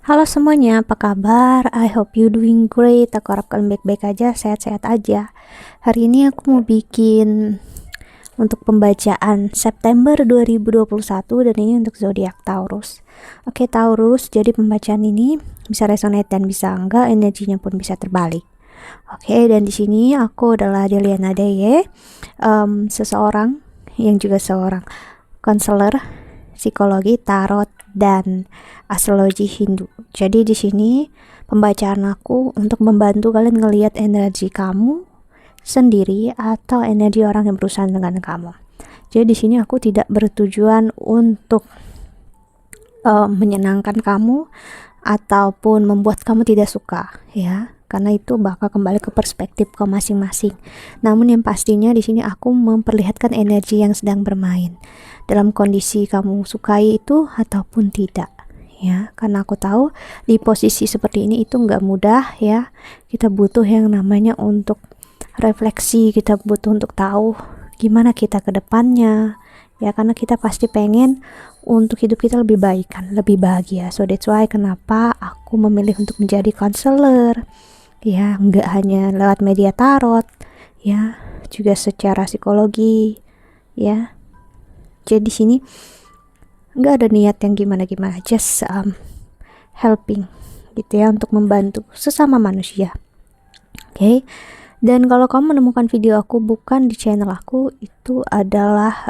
Halo semuanya, apa kabar? I hope you doing great. Aku harap kalian baik-baik aja, sehat-sehat aja. Hari ini aku mau bikin untuk pembacaan September 2021 dan ini untuk zodiak Taurus. Oke, Taurus, jadi pembacaan ini bisa resonate dan bisa enggak, energinya pun bisa terbalik. Oke, dan di sini aku adalah Deliana Deye, seseorang yang juga seorang konselor psikologi, tarot, dan astrologi Hindu. Jadi di sini pembacaan aku untuk membantu kalian ngelihat energi kamu sendiri atau energi orang yang berurusan dengan kamu. Jadi di sini aku tidak bertujuan untuk menyenangkan kamu ataupun membuat kamu tidak suka, ya. Karena itu bakal kembali ke perspektif kamu masing-masing. Namun yang pastinya di sini aku memperlihatkan energi yang sedang bermain dalam kondisi kamu sukai itu ataupun tidak, ya. Karena aku tahu di posisi seperti ini itu nggak mudah, ya. Kita butuh yang namanya untuk refleksi, kita butuh untuk tahu gimana kita ke depannya, ya. Karena kita pasti pengen untuk hidup kita lebih baik kan, lebih bahagia. So that's why kenapa aku memilih untuk menjadi konselor, ya. Nggak hanya lewat media tarot, ya, juga secara psikologi, ya. Jadi di sini nggak ada niat yang gimana-gimana, just helping gitu ya, untuk membantu sesama manusia. Oke. Dan kalau kamu menemukan video aku bukan di channel aku, itu adalah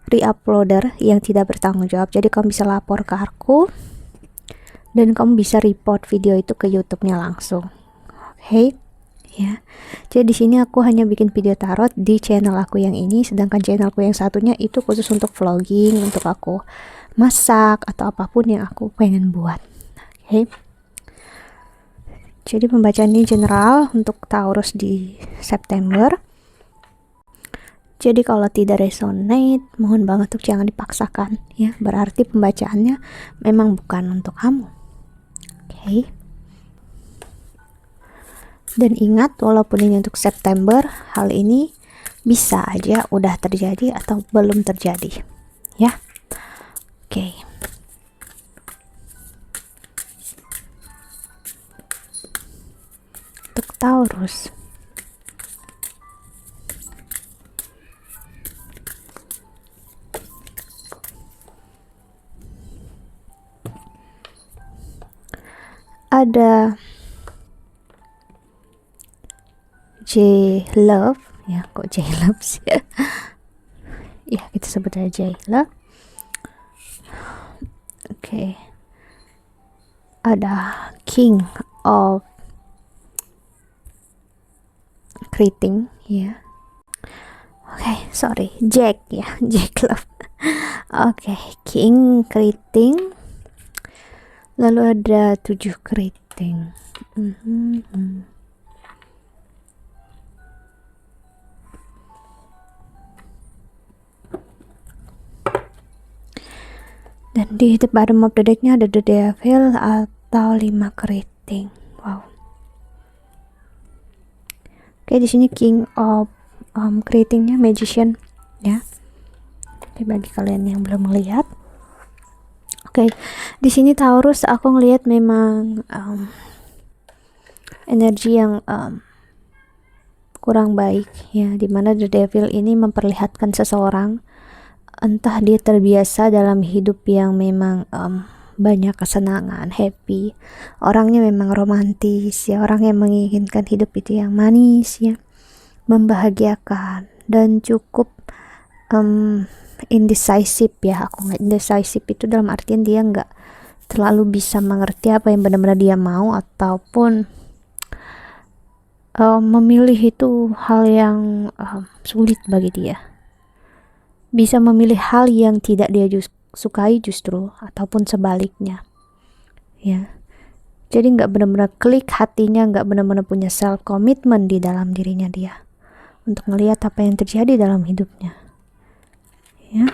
re-uploader yang tidak bertanggung jawab. Jadi kamu bisa lapor ke aku dan kamu bisa report video itu ke YouTube-nya langsung. Oke. Ya. Jadi di sini aku hanya bikin video tarot di channel aku yang ini, sedangkan channelku yang satunya itu khusus untuk vlogging, untuk aku masak atau apapun yang aku pengen buat. Oke. Jadi pembacaan ini general untuk Taurus di September. Jadi kalau tidak resonate, mohon banget untuk jangan dipaksakan, ya. Berarti pembacaannya memang bukan untuk kamu. Oke. Dan ingat, walaupun ini untuk September, hal ini bisa aja udah terjadi atau belum terjadi, ya. Oke. Untuk Taurus, ada J Love, ya. Kok J Love sih? Ya, kita sebut aja J Love. Oke. Ada King of Keriting, ya. Oke, sorry, Jack, ya. Jack Love. Oke, King Keriting. Lalu ada 7 keriting. Dan di bottom of the decknya ada the devil atau 5 keriting. Wow. Oke, di sini king of keritingnya magician, ya. Oke, bagi kalian yang belum melihat. Oke, di sini Taurus aku ngelihat memang energi yang kurang baik, ya. Dimana the devil ini memperlihatkan seseorang, entah dia terbiasa dalam hidup yang memang banyak kesenangan, happy, orangnya memang romantis, ya, orang yang menginginkan hidup itu yang manis, ya, membahagiakan, dan cukup indecisive, ya. Aku nggak indecisive itu dalam artian dia nggak terlalu bisa mengerti apa yang benar-benar dia mau, ataupun memilih itu hal yang sulit bagi dia. Bisa memilih hal yang tidak dia sukai justru, ataupun sebaliknya, ya. Jadi nggak benar-benar klik hatinya, nggak benar-benar punya self commitment di dalam dirinya dia untuk melihat apa yang terjadi dalam hidupnya, ya.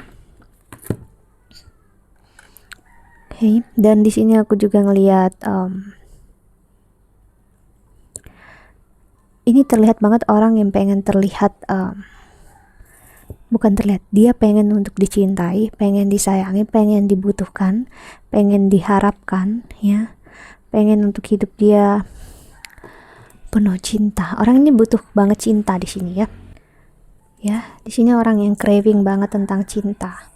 Oke. Dan di sini aku juga ngelihat ini terlihat banget orang yang pengen terlihat bukan terlihat, dia pengen untuk dicintai, pengen disayangi, pengen dibutuhkan, pengen diharapkan, ya, pengen untuk hidup dia penuh cinta. Orang ini butuh banget cinta di sini, ya. Ya, di sini orang yang craving banget tentang cinta.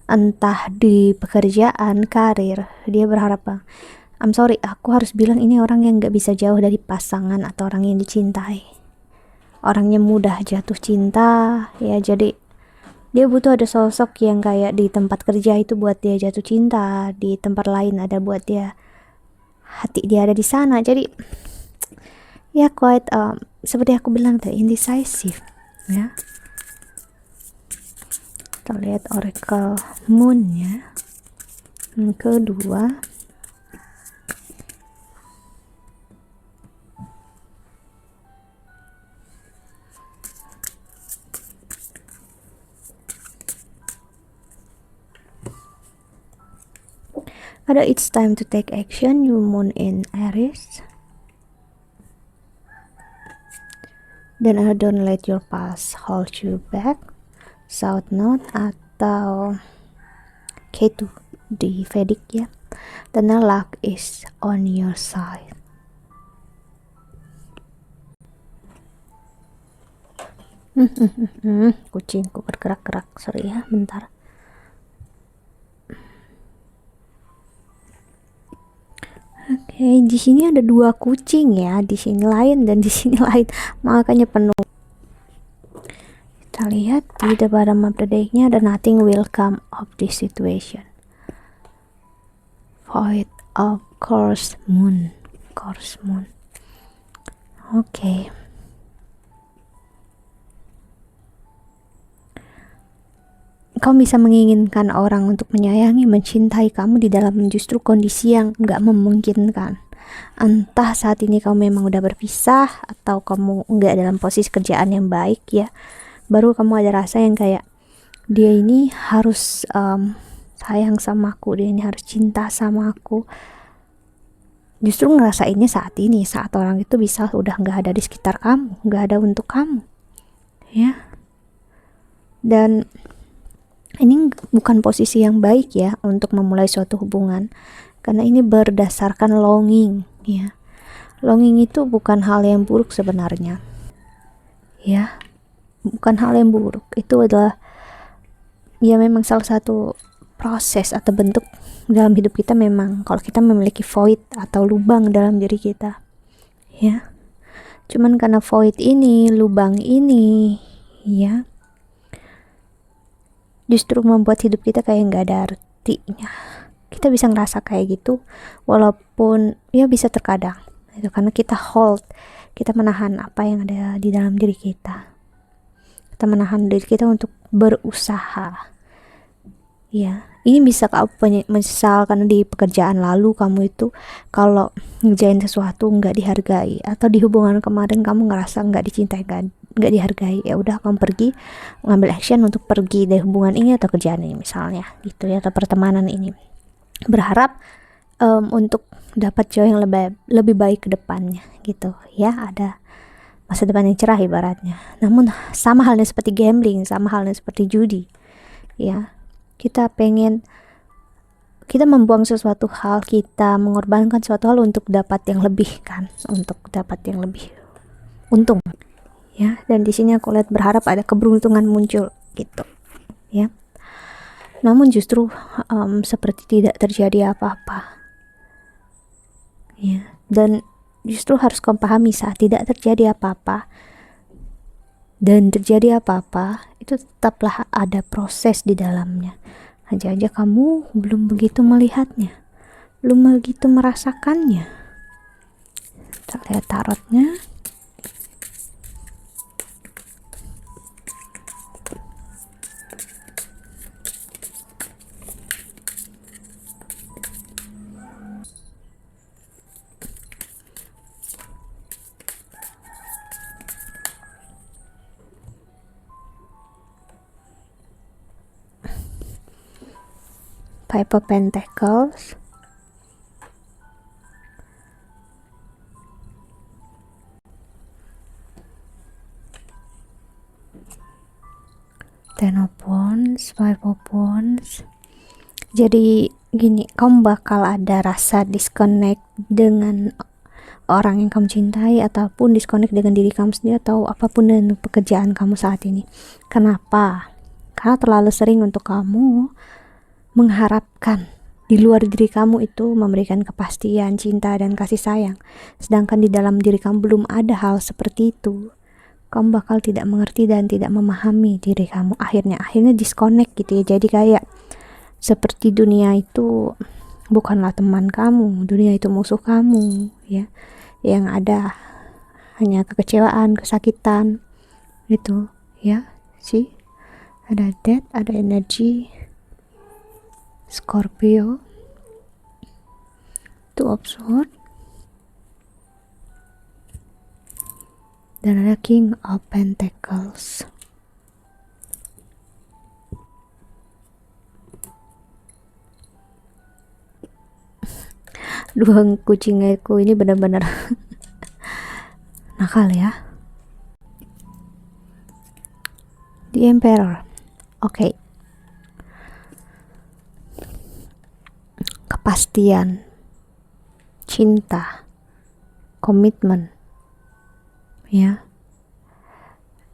Entah di pekerjaan, karir, dia berharap bang. I'm sorry, aku harus bilang ini orang yang gak bisa jauh dari pasangan atau orang yang dicintai. Orangnya mudah jatuh cinta, ya, jadi dia butuh ada sosok yang kayak di tempat kerja itu buat dia jatuh cinta, di tempat lain ada buat dia, hati dia ada di sana. Jadi ya quite seperti aku bilang tadi, indecisive, ya. Kita lihat Oracle Moon, ya, yang kedua. Ada it's time to take action, new moon in Aries. Dan ada don't let your past hold you back, South Node atau K2 di Vedic, ya. Dan luck is on your side. Kucingku bergerak-gerak, sorry ya, bentar. Oke, di sini ada 2 kucing, ya, di sini lain dan di sini lain, makanya penuh. Kita lihat di the bottom of the deck-nya ada nothing will come of this situation. Void of course moon. Oke. Kamu bisa menginginkan orang untuk menyayangi, mencintai kamu di dalam justru kondisi yang nggak memungkinkan. Entah saat ini kamu memang udah berpisah atau kamu nggak dalam posisi kerjaan yang baik, ya. Baru kamu ada rasa yang kayak dia ini harus sayang sama aku, dia ini harus cinta sama aku. Justru ngerasainnya saat ini, saat orang itu bisa udah nggak ada di sekitar kamu, nggak ada untuk kamu, ya. Dan ini bukan posisi yang baik, ya, untuk memulai suatu hubungan, karena ini berdasarkan longing, ya. Longing itu bukan hal yang buruk sebenarnya, ya, bukan hal yang buruk. Itu adalah, ya, memang salah satu proses atau bentuk dalam hidup kita. Memang kalau kita memiliki void atau lubang dalam diri kita, ya, cuman karena void ini, lubang ini, ya, justru membuat hidup kita kayak nggak ada artinya. Kita bisa ngerasa kayak gitu, walaupun ya bisa terkadang itu karena kita hold, kita menahan apa yang ada di dalam diri kita. Kita menahan diri kita untuk berusaha, ya. Ini bisa misalkan di pekerjaan lalu kamu itu kalau ngerjain sesuatu nggak dihargai, atau di hubungan kemarin kamu ngerasa nggak dicintai, nggak dihargai, ya udah kamu pergi ngambil action untuk pergi dari hubungan ini atau kerjaan ini misalnya, gitu, ya, atau pertemanan ini, berharap untuk dapat joy yang lebih baik ke depannya, gitu, ya, ada masa depan yang cerah ibaratnya. Namun sama halnya seperti gambling, sama halnya seperti judi, ya, kita membuang sesuatu hal, kita mengorbankan suatu hal untuk dapat yang lebih, kan, untuk dapat yang lebih untung, ya. Dan di sini aku lihat berharap ada keberuntungan muncul, gitu, ya. Namun justru seperti tidak terjadi apa-apa, ya. Dan justru harus kamu pahami, saat tidak terjadi apa-apa dan terjadi apa-apa, itu tetaplah ada proses di dalamnya. Hanya aja kamu belum begitu melihatnya, belum begitu merasakannya. Kita lihat tarotnya. Five of Pentacles, Ten of Wands, Five of Wands. Jadi gini, kamu bakal ada rasa disconnect dengan orang yang kamu cintai, ataupun disconnect dengan diri kamu sendiri, atau apapun dengan pekerjaan kamu saat ini. Kenapa? Karena terlalu sering untuk kamu mengharapkan di luar diri kamu itu memberikan kepastian, cinta, dan kasih sayang, sedangkan di dalam diri kamu belum ada hal seperti itu. Kamu bakal tidak mengerti dan tidak memahami diri kamu. Akhirnya disconnect gitu ya. Jadi kayak seperti dunia itu bukanlah teman kamu, dunia itu musuh kamu ya. Yang ada hanya kekecewaan, kesakitan gitu ya. Sih, ada death, ada energi Scorpio, Two of Swords, dan ada King of Pentacles. Dua kucing aku ini benar-benar nakal ya. The Emperor. Oke. Kepastian, cinta, komitmen. Ya.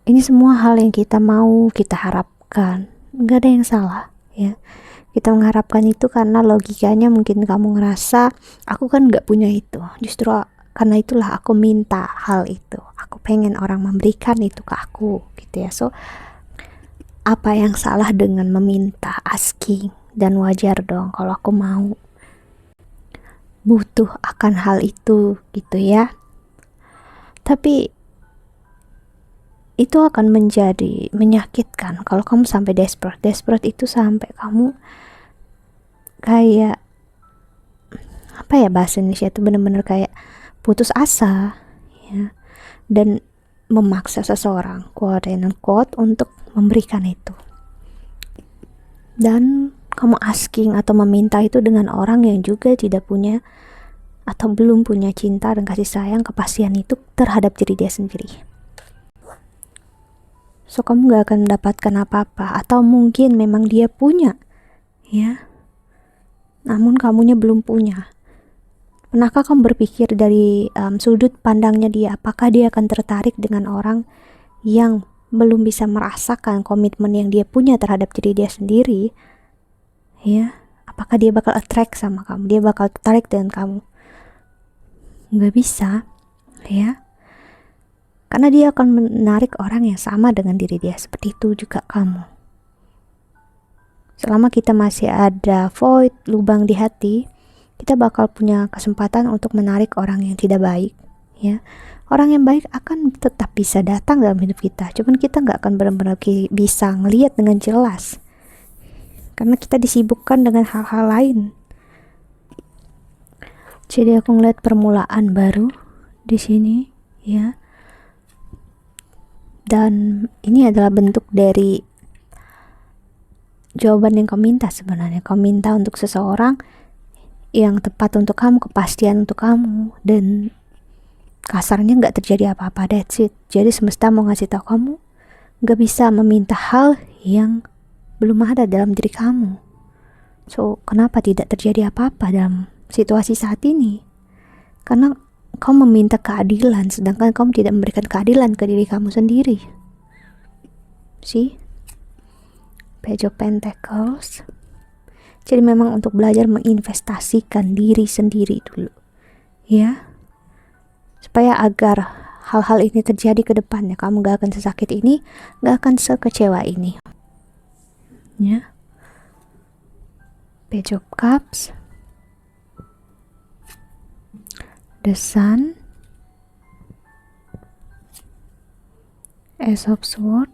Ini semua hal yang kita mau, kita harapkan. Enggak ada yang salah, ya. Kita mengharapkan itu karena logikanya mungkin kamu ngerasa aku kan gak punya itu, justru karena itulah aku minta hal itu, aku pengen orang memberikan itu ke aku gitu ya. So apa yang salah dengan meminta, asking? Dan wajar dong kalau aku mau, butuh akan hal itu gitu ya. Tapi itu akan menjadi menyakitkan kalau kamu sampai desperate itu sampai kamu kayak apa ya bahasa Indonesia itu, bener-bener kayak putus asa ya, dan memaksa seseorang quote and unquote untuk memberikan itu, dan kamu asking atau meminta itu dengan orang yang juga tidak punya atau belum punya cinta dan kasih sayang, kepastian itu terhadap diri dia sendiri. So kamu gak akan mendapatkan apa-apa, atau mungkin memang dia punya ya, namun kamunya belum punya. Pernahkah kamu berpikir dari sudut pandangnya dia, apakah dia akan tertarik dengan orang yang belum bisa merasakan komitmen yang dia punya terhadap diri dia sendiri ya? Apakah dia bakal attract sama kamu, dia bakal tertarik dengan kamu? Gak bisa ya, karena dia akan menarik orang yang sama dengan diri dia. Seperti itu juga kamu. Selama kita masih ada void, lubang di hati, kita bakal punya kesempatan untuk menarik orang yang tidak baik ya. Orang yang baik akan tetap bisa datang dalam hidup kita, cuman kita nggak akan benar-benar bisa ngelihat dengan jelas karena kita disibukkan dengan hal-hal lain. Jadi aku ngeliat permulaan baru di sini ya. Dan ini adalah bentuk dari jawaban yang kau minta sebenarnya. Kau minta untuk seseorang yang tepat untuk kamu, kepastian untuk kamu, dan kasarnya gak terjadi apa-apa, that's it. Jadi semesta mau ngasih tahu kamu gak bisa meminta hal yang belum ada dalam diri kamu. So kenapa tidak terjadi apa-apa dalam situasi saat ini? Karena kau meminta keadilan, sedangkan kamu tidak memberikan keadilan ke diri kamu sendiri. See? Page of Pentacles. Jadi memang untuk belajar menginvestasikan diri sendiri dulu ya, supaya agar hal-hal ini terjadi ke depannya, kamu gak akan sesakit ini, gak akan sekecewa ini ya. Page of Cups, The Sun, Ace of Swords,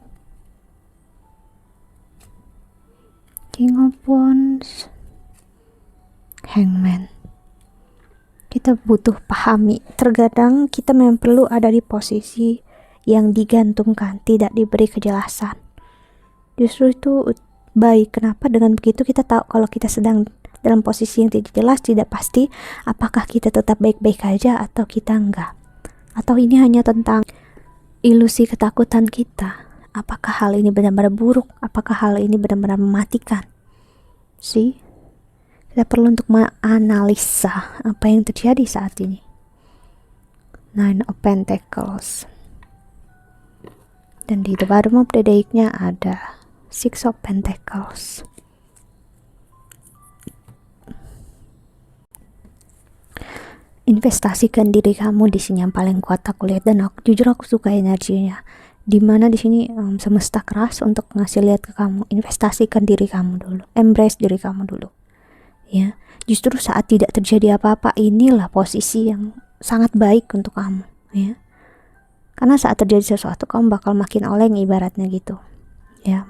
King of Wands, Hangman. Kita butuh pahami, terkadang kita memang perlu ada di posisi yang digantungkan, tidak diberi kejelasan. Justru itu baik. Kenapa? Dengan begitu kita tahu kalau kita sedang dalam posisi yang tidak jelas, tidak pasti, apakah kita tetap baik-baik aja atau kita enggak, atau ini hanya tentang ilusi ketakutan kita, Apakah hal ini benar-benar buruk? Apakah hal ini benar-benar mematikan? See? Kita perlu untuk menganalisa apa yang terjadi saat ini. Nine of Pentacles. Dan di the bottom of the deck-nya ada Six of Pentacles. Investasikan diri kamu di sini yang paling kuat aku lihat, dan jujur aku suka energinya. Dimana di sini semesta keras untuk ngasih lihat ke kamu, investasikan diri kamu dulu, embrace diri kamu dulu. Ya, justru saat tidak terjadi apa-apa, inilah posisi yang sangat baik untuk kamu, ya. Karena saat terjadi sesuatu kamu bakal makin oleng ibaratnya gitu. Ya,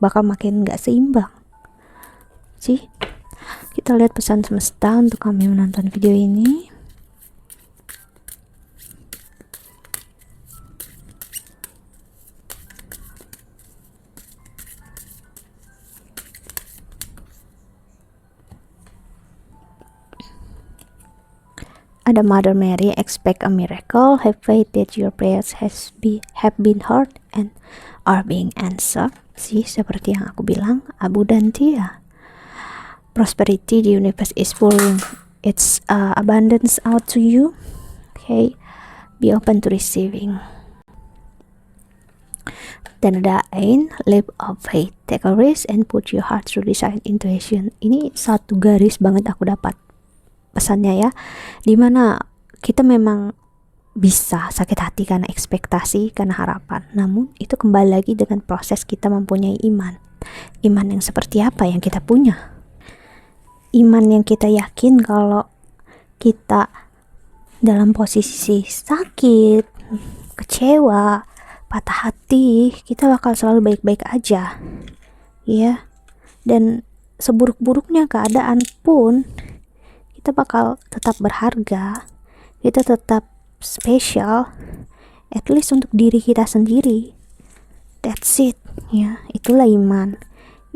bakal makin nggak seimbang. Sih, kita lihat pesan semesta untuk kami menonton video ini. Ada Mother Mary, expect a miracle, have faith that your prayers have been heard and are being answered. Sih, seperti yang aku bilang, Abu dan Tia. Prosperity, the universe is pouring its abundance out to you. Okay, be open to receiving. Dan ada Ain, leap of faith, take a risk and put your heart through design intuition. Ini satu garis banget aku dapat pesannya ya, dimana kita memang bisa sakit hati karena ekspektasi, karena harapan, namun itu kembali lagi dengan proses kita mempunyai iman yang seperti apa yang kita punya, iman yang kita yakin kalau kita dalam posisi sakit, kecewa, patah hati, kita bakal selalu baik-baik aja, ya. Dan seburuk-buruknya keadaan pun kita bakal tetap berharga, kita tetap spesial, at least untuk diri kita sendiri. That's it, ya. Itulah iman,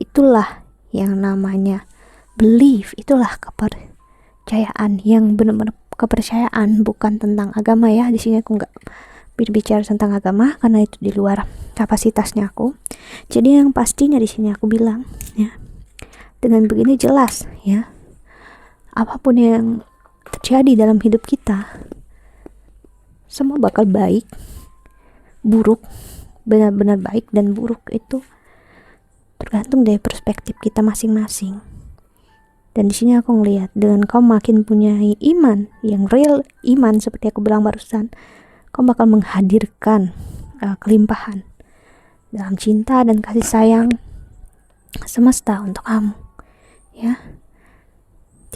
itulah yang namanya belief, itulah kepercayaan yang benar-benar kepercayaan, bukan tentang agama ya. Di sini aku nggak berbicara tentang agama karena itu di luar kapasitasnya aku. Jadi yang pastinya di sini aku bilang, ya, dengan begini jelas, ya. Apapun yang terjadi dalam hidup kita, semua bakal baik, buruk, benar-benar baik dan buruk itu tergantung dari perspektif kita masing-masing. Dan di sini aku ngelihat, dengan kau makin punya iman yang real, iman seperti aku bilang barusan, kau bakal menghadirkan kelimpahan dalam cinta dan kasih sayang semesta untuk kamu, ya.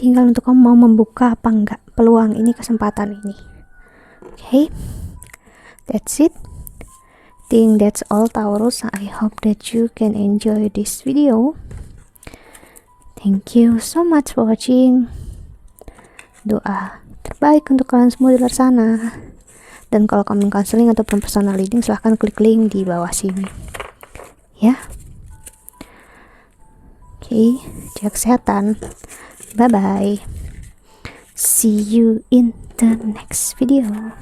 Tinggal untuk kamu mau membuka apa enggak peluang ini, kesempatan ini. Okay, that's it. Think that's all, Taurus. I hope that you can enjoy this video. Thank you so much for watching. Doa terbaik untuk kalian semua di luar sana. Dan kalau kamu counseling ataupun personal reading, silahkan klik link di bawah sini, ya. Okay, jaga kesehatan. Bye bye. See you in the next video.